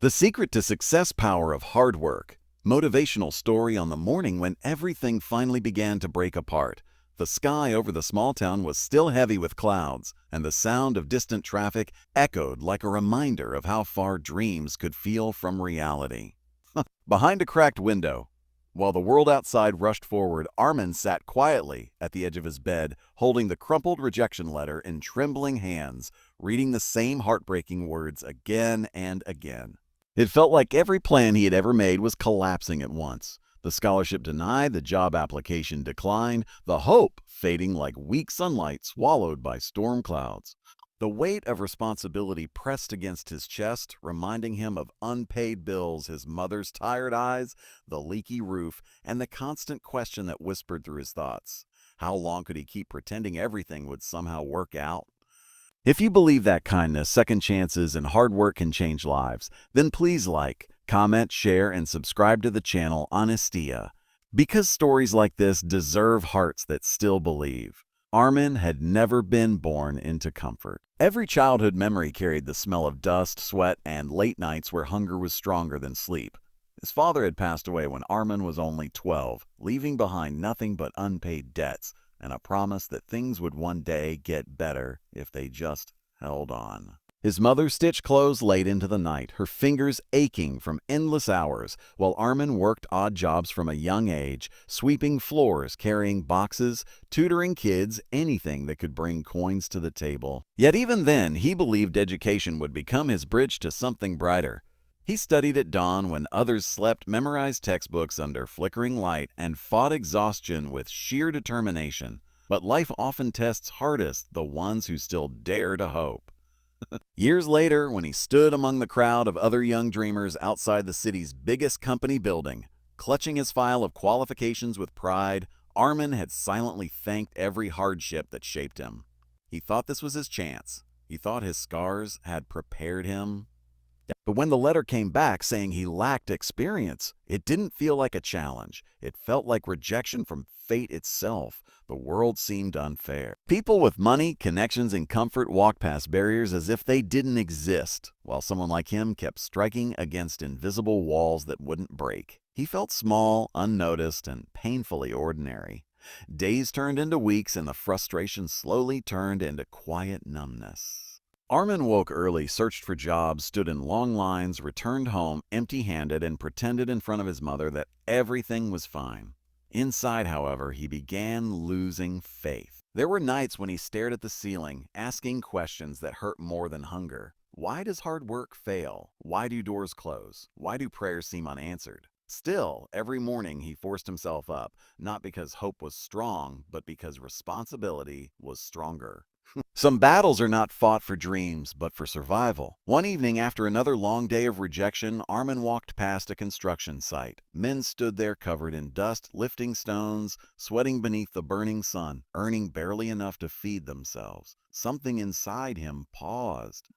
The secret to success power of hard work. Motivational story on the morning when everything finally began to break apart. The sky over the small town was still heavy with clouds, and the sound of distant traffic echoed like a reminder of how far dreams could feel from reality. Behind a cracked window, while the world outside rushed forward, Arman sat quietly at the edge of his bed, holding the crumpled rejection letter in trembling hands, reading the same heartbreaking words again and again. It felt like every plan he had ever made was collapsing at once. The scholarship denied, the job application declined, the hope fading like weak sunlight swallowed by storm clouds. The weight of responsibility pressed against his chest, reminding him of unpaid bills, his mother's tired eyes, the leaky roof, and the constant question that whispered through his thoughts. How long could he keep pretending everything would somehow work out? If you believe that kindness, second chances, and hard work can change lives, then please like, comment, share, and subscribe to the channel Honestia. Because stories like this deserve hearts that still believe. Arman had never been born into comfort. Every childhood memory carried the smell of dust, sweat, and late nights where hunger was stronger than sleep. His father had passed away when Arman was only 12, leaving behind nothing but unpaid debts and a promise that things would one day get better if they just held on. His mother stitched clothes late into the night, her fingers aching from endless hours, while Arman worked odd jobs from a young age, sweeping floors, carrying boxes, tutoring kids, anything that could bring coins to the table. Yet even then, he believed education would become his bridge to something brighter. He studied at dawn when others slept, memorized textbooks under flickering light, and fought exhaustion with sheer determination. But life often tests hardest the ones who still dare to hope. Years later, when he stood among the crowd of other young dreamers outside the city's biggest company building, clutching his file of qualifications with pride, Arman had silently thanked every hardship that shaped him. He thought this was his chance. He thought his scars had prepared him. But when the letter came back saying he lacked experience, it didn't feel like a challenge. It felt like rejection from fate itself. The world seemed unfair. People with money, connections, and comfort walked past barriers as if they didn't exist, while someone like him kept striking against invisible walls that wouldn't break. He felt small, unnoticed, and painfully ordinary. Days turned into weeks, and the frustration slowly turned into quiet numbness. Arman woke early, searched for jobs, stood in long lines, returned home empty-handed, and pretended in front of his mother that everything was fine. Inside, however, he began losing faith. There were nights when he stared at the ceiling, asking questions that hurt more than hunger. Why does hard work fail? Why do doors close? Why do prayers seem unanswered? Still, every morning he forced himself up, not because hope was strong, but because responsibility was stronger. Some battles are not fought for dreams, but for survival. One evening, after another long day of rejection, Arman walked past a construction site. Men stood there covered in dust, lifting stones, sweating beneath the burning sun, earning barely enough to feed themselves. Something inside him paused.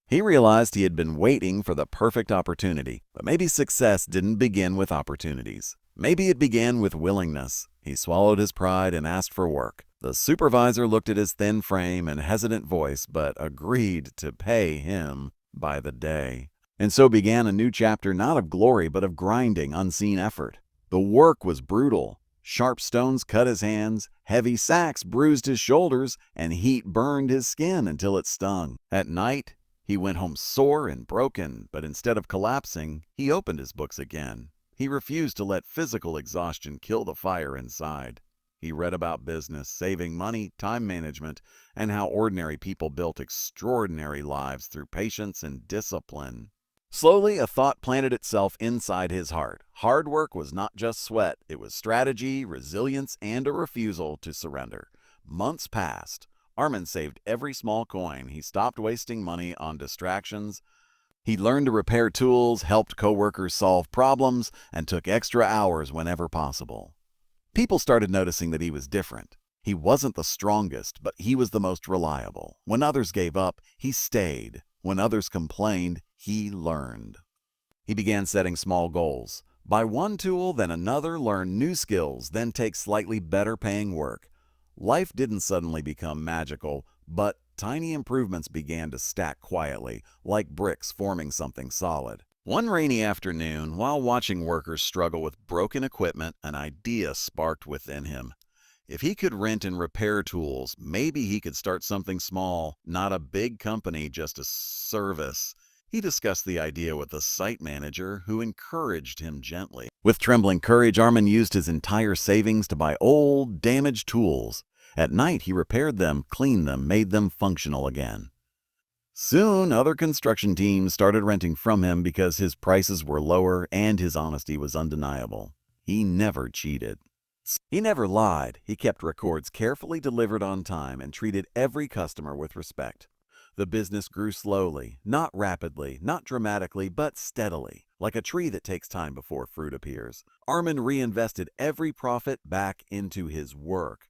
He realized he had been waiting for the perfect opportunity, but maybe success didn't begin with opportunities. Maybe it began with willingness. He swallowed his pride and asked for work. The supervisor looked at his thin frame and hesitant voice, but agreed to pay him by the day. And so began a new chapter not of glory, but of grinding, unseen effort. The work was brutal. Sharp stones cut his hands, heavy sacks bruised his shoulders, and heat burned his skin until it stung. At night, he went home sore and broken, but instead of collapsing, he opened his books again. He refused to let physical exhaustion kill the fire inside. He read about business, saving money, time management, and how ordinary people built extraordinary lives through patience and discipline. Slowly, a thought planted itself inside his heart. Hard work was not just sweat, it was strategy, resilience, and a refusal to surrender. Months passed. Arman saved every small coin. He stopped wasting money on distractions. He learned to repair tools, helped coworkers solve problems, and took extra hours whenever possible. People started noticing that he was different. He wasn't the strongest, but he was the most reliable. When others gave up, he stayed. When others complained, he learned. He began setting small goals. Buy one tool, then another, learn new skills, then take slightly better paying work. Life didn't suddenly become magical, but tiny improvements began to stack quietly, like bricks forming something solid. One rainy afternoon, while watching workers struggle with broken equipment, an idea sparked within him. If he could rent and repair tools, maybe he could start something small, not a big company, just a service. He discussed the idea with the site manager, who encouraged him gently. With trembling courage, Arman used his entire savings to buy old, damaged tools. At night, he repaired them, cleaned them, made them functional again. Soon, other construction teams started renting from him because his prices were lower and his honesty was undeniable. He never cheated. He never lied. He kept records carefully delivered on time and treated every customer with respect. The business grew slowly, not rapidly, not dramatically, but steadily, like a tree that takes time before fruit appears. Arman reinvested every profit back into his work.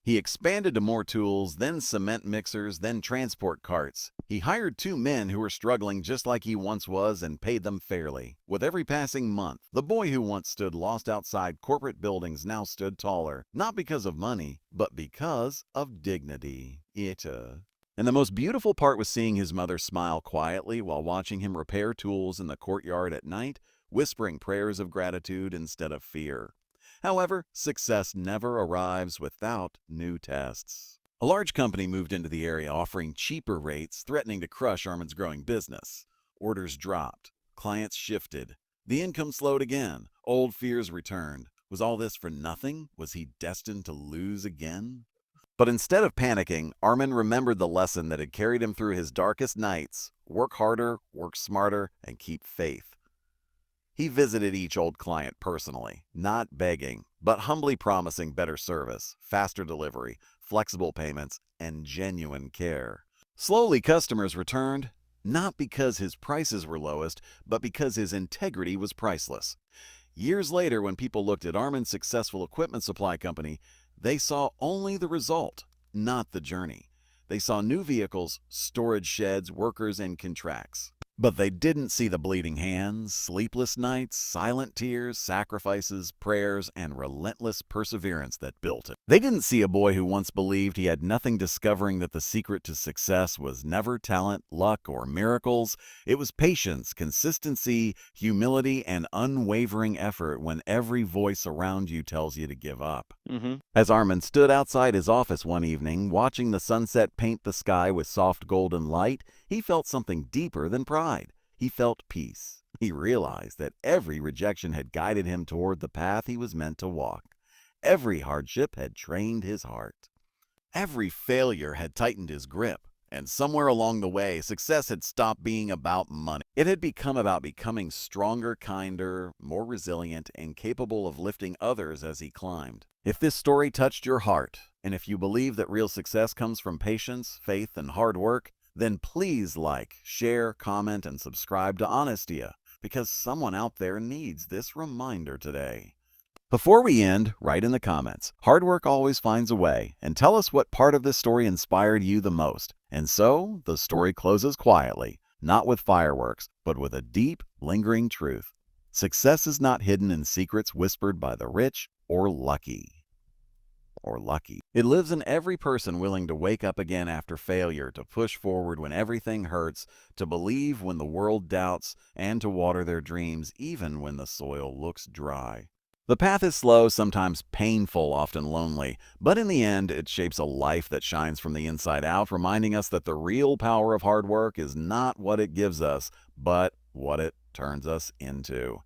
He expanded to more tools, then cement mixers, then transport carts. He hired 2 men who were struggling just like he once was and paid them fairly. With every passing month, the boy who once stood lost outside corporate buildings now stood taller, not because of money, but because of dignity. And the most beautiful part was seeing his mother smile quietly while watching him repair tools in the courtyard at night, whispering prayers of gratitude instead of fear. However, success never arrives without new tests. A large company moved into the area offering cheaper rates, threatening to crush Arman's growing business. Orders dropped. Clients shifted. The income slowed again. Old fears returned. Was all this for nothing? Was he destined to lose again? But instead of panicking, Arman remembered the lesson that had carried him through his darkest nights. Work harder, work smarter, and keep faith. He visited each old client personally, not begging, but humbly promising better service, faster delivery, flexible payments, and genuine care. Slowly, customers returned, not because his prices were lowest, but because his integrity was priceless. Years later, when people looked at Arman's successful equipment supply company, they saw only the result, not the journey. They saw new vehicles, storage sheds, workers, and contracts. But they didn't see the bleeding hands, sleepless nights, silent tears, sacrifices, prayers, and relentless perseverance that built it. They didn't see a boy who once believed he had nothing, discovering that the secret to success was never talent, luck, or miracles. It was patience, consistency, humility, and unwavering effort when every voice around you tells you to give up. As Arman stood outside his office one evening, watching the sunset paint the sky with soft golden light, he felt something deeper than pride. He felt peace. He realized that every rejection had guided him toward the path he was meant to walk. Every hardship had trained his heart. Every failure had tightened his grip. And somewhere along the way, success had stopped being about money. It had become about becoming stronger, kinder, more resilient, and capable of lifting others as he climbed. If this story touched your heart, and if you believe that real success comes from patience, faith, and hard work, then please like, share, comment, and subscribe to Honestia, because someone out there needs this reminder today. Before we end, write in the comments, hard work always finds a way, and tell us what part of this story inspired you the most. And so, the story closes quietly, not with fireworks, but with a deep, lingering truth. Success is not hidden in secrets whispered by the rich or lucky. It lives in every person willing to wake up again after failure, to push forward when everything hurts, to believe when the world doubts, and to water their dreams even when the soil looks dry. The path is slow, sometimes painful, often lonely, but in the end, it shapes a life that shines from the inside out, reminding us that the real power of hard work is not what it gives us, but what it turns us into.